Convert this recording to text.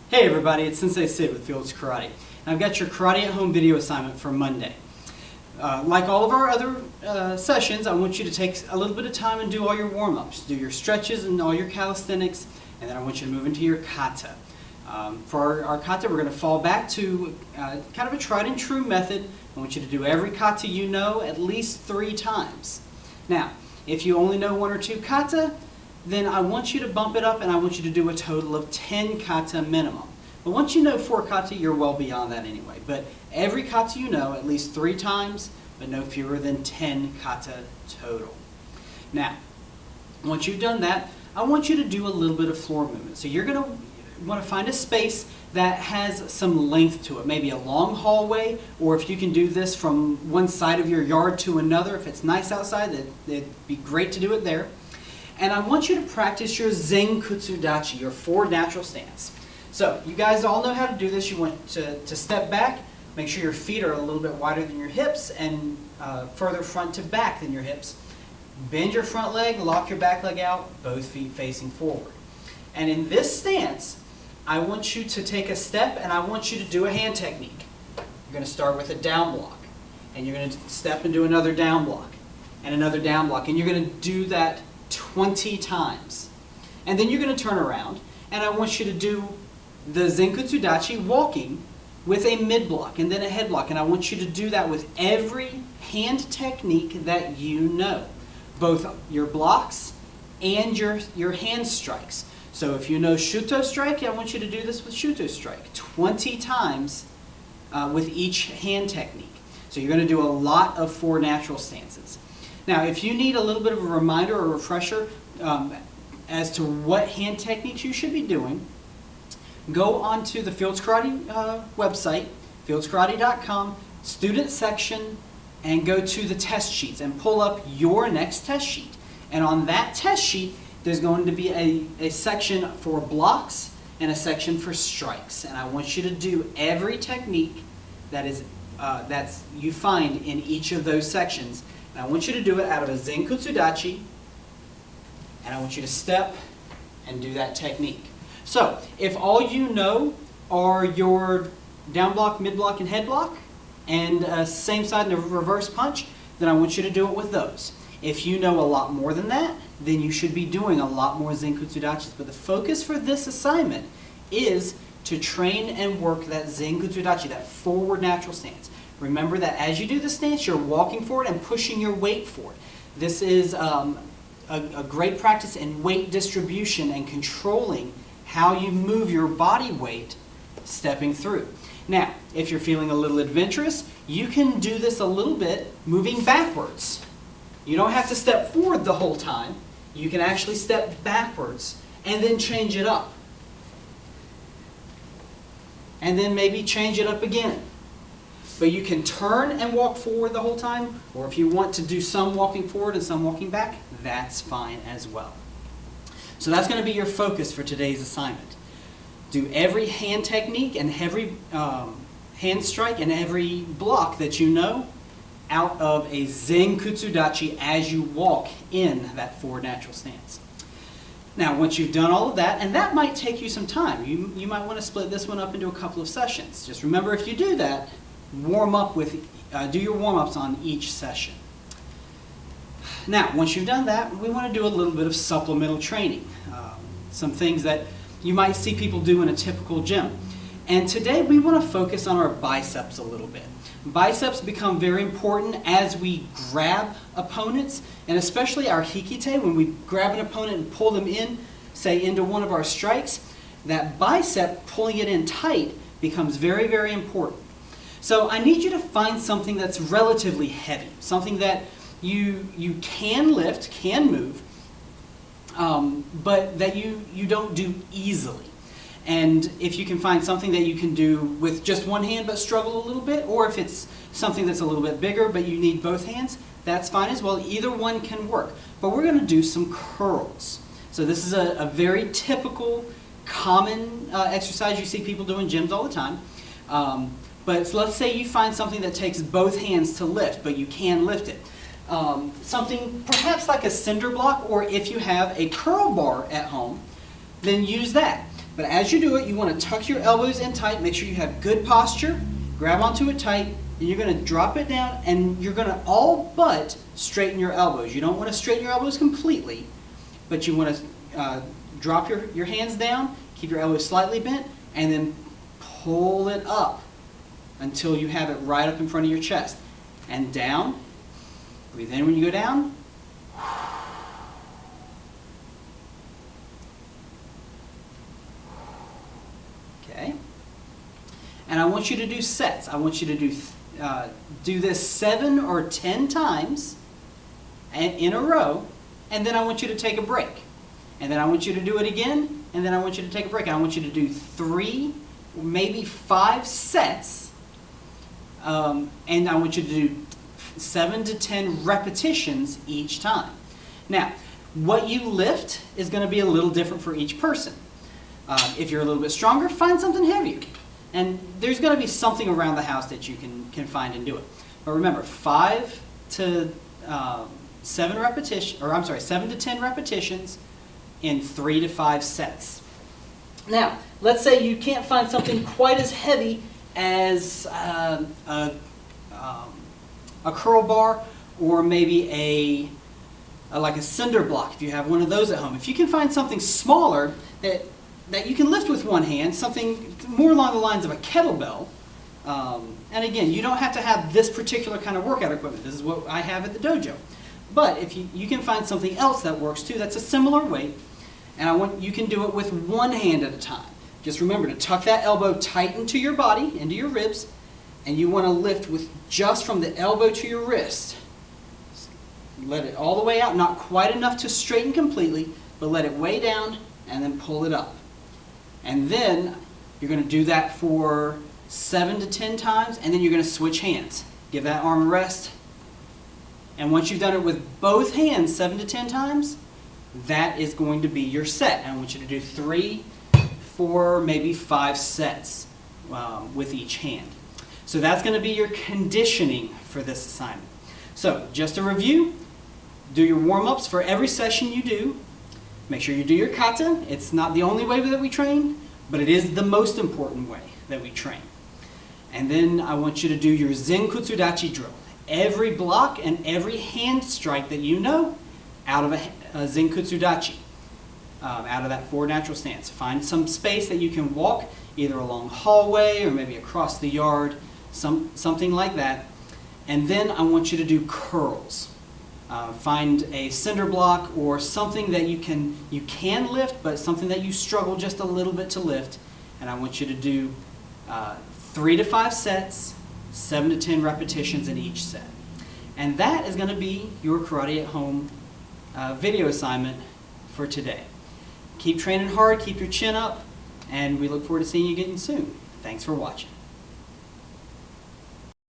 Hey everybody, it's Sensei Sid with Fields Karate. And I've got your Karate at Home video assignment for Monday. Like all of our other sessions, I want you to take a little bit of time and do all your warm-ups. Do your stretches and all your calisthenics, and then I want you to move into your Kata. For our Kata, we're going to fall back to kind of a tried and true method. I want you to do every Kata you know at least 3 times. Now, if you only know 1 or 2 Kata, then I want you to bump it up and I want you to do a total of 10 Kata minimum. But once you know 4 Kata, you're well beyond that anyway. But every Kata you know at least 3 times, but no fewer than 10 Kata total. Now, once you've done that, I want you to do a little bit of floor movement. So you're going to want to find a space that has some length to it, maybe a long hallway, or if you can do this from one side of your yard to another, if it's nice outside, it'd be great to do it there. And I want you to practice your Zenkutsu Dachi, your forward natural stance. So you guys all know how to do this. You want to step back, make sure your feet are a little bit wider than your hips and further front to back than your hips. Bend your front leg, lock your back leg out, both feet facing forward. And in this stance, I want you to take a step and I want you to do a hand technique. You're going to start with a down block, and you're going to step and do another down block and another down block, and you're going to do that 20 times. And then you're going to turn around and I want you to do the Zenkutsu Dachi walking with a mid block and then a head block, and I want you to do that with every hand technique that you know, both your blocks and your hand strikes. So if you know Shuto strike, I want you to do this with Shuto strike 20 times with each hand technique. So you're going to do a lot of 4 natural stances. Now, if you need a little bit of a reminder or refresher as to what hand techniques you should be doing, go onto the Fields Karate website, fieldskarate.com, student section, and go to the test sheets and pull up your next test sheet. And on that test sheet, there's going to be a section for blocks and a section for strikes. And I want you to do every technique that's you find in each of those sections. And I want you to do it out of a Zenkutsu Dachi, and I want you to step and do that technique. So, if all you know are your down block, mid block, and head block, and same side and a reverse punch, then I want you to do it with those. If you know a lot more than that, then you should be doing a lot more Zenkutsu Dachis. But the focus for this assignment is to train and work that Zenkutsu Dachi, that forward natural stance. Remember that as you do the stance, you're walking forward and pushing your weight forward. This is a great practice in weight distribution and controlling how you move your body weight stepping through. Now, if you're feeling a little adventurous, you can do this a little bit moving backwards. You don't have to step forward the whole time. You can actually step backwards and then change it up. And then maybe change it up again. But you can turn and walk forward the whole time, or if you want to do some walking forward and some walking back, that's fine as well. So that's going to be your focus for today's assignment. Do every hand technique and every hand strike and every block that you know out of a Zenkutsu Dachi as you walk in that forward natural stance. Now, once you've done all of that, and that might take you some time, you might want to split this one up into a couple of sessions. Just remember, if you do that, warm up with, do your warm-ups on each session. Now, once you've done that, we want to do a little bit of supplemental training. Some things that you might see people do in a typical gym. And today we want to focus on our biceps a little bit. Biceps become very important as we grab opponents, and especially our hikite, when we grab an opponent and pull them in, say into one of our strikes, that bicep, pulling it in tight, becomes very, very important. So I need you to find something that's relatively heavy, something that you can lift, can move, but that you don't do easily. And if you can find something that you can do with just one hand but struggle a little bit, or if it's something that's a little bit bigger but you need both hands, that's fine as well. Either one can work. But we're going to do some curls. So this is a very typical, common exercise you see people do in gyms all the time. But let's say you find something that takes both hands to lift, but you can lift it. Something perhaps like a cinder block, or if you have a curl bar at home, then use that. But as you do it, you want to tuck your elbows in tight, make sure you have good posture, grab onto it tight, and you're going to drop it down, and you're going to all but straighten your elbows. You don't want to straighten your elbows completely, but you want to drop your hands down, keep your elbows slightly bent, and then pull it up until you have it right up in front of your chest. And down. Breathe in when you go down. Okay. And I want you to do sets. I want you to do this 7 or 10 times in a row, and then I want you to take a break. And then I want you to do it again, and then I want you to take a break. I want you to do 3, maybe 5 sets, and I want you to do 7 to 10 repetitions each time. Now, what you lift is going to be a little different for each person. If you're a little bit stronger, find something heavier. And there's going to be something around the house that you can find and do it. But remember, 7 to 10 repetitions in 3 to 5 sets. Now, let's say you can't find something quite as heavy as a curl bar, or maybe like a cinder block if you have one of those at home. If you can find something smaller that you can lift with one hand, something more along the lines of a kettlebell, and again, you don't have to have this particular kind of workout equipment. This is what I have at the dojo. But if you can find something else that works too, that's a similar weight, and you can do it with one hand at a time. Just remember to tuck that elbow tight into your body, into your ribs, and you want to lift with just from the elbow to your wrist. Let it all the way out, not quite enough to straighten completely, but let it way down and then pull it up. And then you're going to do that for 7 to 10 times, and then you're going to switch hands. Give that arm a rest. And once you've done it with both hands 7 to 10 times, that is going to be your set. And I want you to do 3, 4, maybe 5 sets with each hand. So that's going to be your conditioning for this assignment. So just to review, do your warm-ups for every session you do. Make sure you do your kata. It's not the only way that we train, but it is the most important way that we train. And then I want you to do your Zenkutsudachi drill. Every block and every hand strike that you know out of a Zenkutsudachi, out of that forward natural stance. Find some space that you can walk, either along hallway or maybe across the yard, something like that. And then I want you to do curls. Find a cinder block or something that you can lift, but something that you struggle just a little bit to lift. And I want you to do 3 to 5 sets, 7 to 10 repetitions in each set. And that is going to be your Karate at Home video assignment for today. Keep training hard, keep your chin up, and we look forward to seeing you again soon. Thanks for watching.